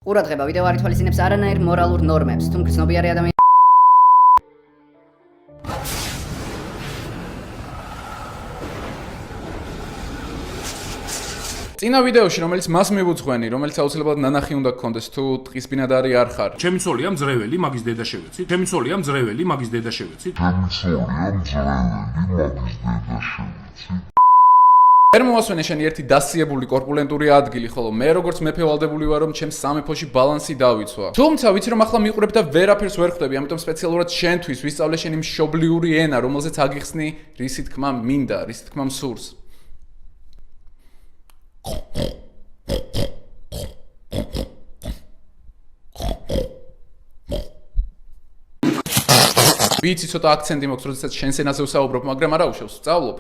ყურადღება, ვიდეო არ ითვალისწინებს არანაირ მორალურ ნორმებს, თუ მგრძნობიარე ადამიანი წინა ვიდეოში, რომელიც მას მივუძღვენი, რომელიც აუცილებლად ნანახი უნდა გქონდეს, თუ ტყის ბინადარი არ ხარ. ჩემი ცოლია მძრეველი, მაგის დედა შევეცით. ჩემი ცოლია მძრეველი, მაგის დედა შევეცით. ვერ მომასვენე შენი ერთი დასიებული კორპულენტური ადგილი, ხოლო მე როგორც მეფე ვალდებული ვარ, რომ ჩემს სამეფოში ბალანსი დავიცვა. თუმცა ვიცი რომ ახლა მიყურებ და ვერაფერს ვერ ხვდები, ამიტომ სპეციალურად შენთვის ვისწავლე შენი მშობლიური ენა, რომელზეც აგიხსნი რისი თქმა მინდა, რისი თქმა მსურს. ვიცი ცოტა აქცენტი მაქვს, როდესაც შენს ენაზე ვსაუბრობ, მაგრამ არა უშავს, ვსწავლობ.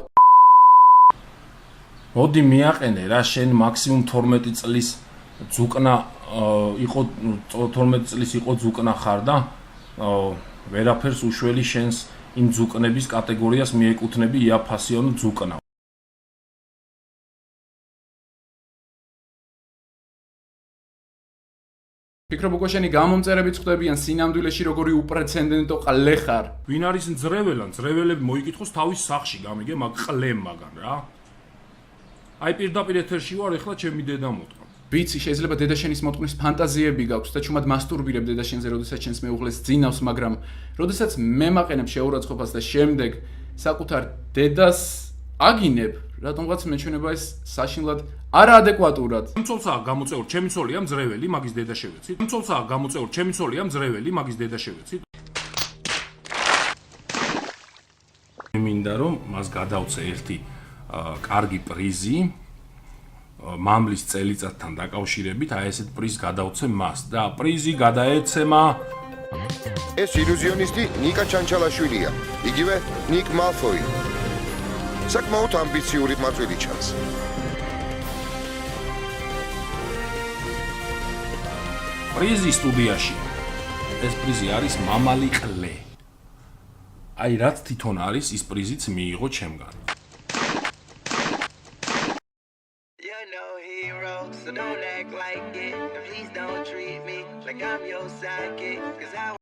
მოდი მიაყენე რა, შენ მაქსიმუმ 12 წლის ძუკნა იყო 12 წლის იყო ძუკნა ხარ და ვერაფერს უშველი შენს იმ ძუკნების კატეგორიას მიეკუთვნები იაფასიანო ძუკნა. ფიქრობ უკვე შენი გამომწერებიც ხვდებიან სინამდვილეში როგორი უპრეცედენტო ყლე ხარ. ვინ არის მძრეველა? მძრეველები მოიკითხოს თავის სახში, გამიგე მაგ ყლემ მაგან რა. აი პირდაპირ ეთერში ვარ, ეხლა ჩემი დედა მოტყვა. ვიცი, შეიძლება დედა შენის მოტყვის ფანტაზიები გაქვს და ჩუმად მასტურბირებ დედა შენზე, როდესაც შენს მეუღლეს ძინავს, მაგრამ როდესაც მე მაყენებ შეურაცხყოფას და შემდეგ საკუთარ დედას აგინებ, რატომღაც მეჩვენება ეს საშინლად არაადეკვატურად. ჩემცოლსაა გამოწეურ, ჩემი ცოლია მძრეველი, მაგის დედა შევეცით. ჩემცოლსაა გამოწეურ, ჩემი ცოლია მძრეველი, მაგის დედა შევეცით. მინდა რომ მას გადავწე ერთი კარგი პრიზი მამლის წელიწადთან დაკავშირებით, აი ესეთ პრიზს გადავწე მას და პრიზი გადაეცემა ეს ილუზიონისტი ნიკა ჩანჩალაშვილია, იგივე ნიკ მალფოი. საკმაოდ ამბიციური მაწვილი ჩანს. პრიზი სტუდიაში. ეს პრიზი არის მამალი ყლე. აი რაც თვითონ არის, ის პრიზიც მიიღო ჩემგან. So don't act like it, and please don't treat me like I'm your sidekick.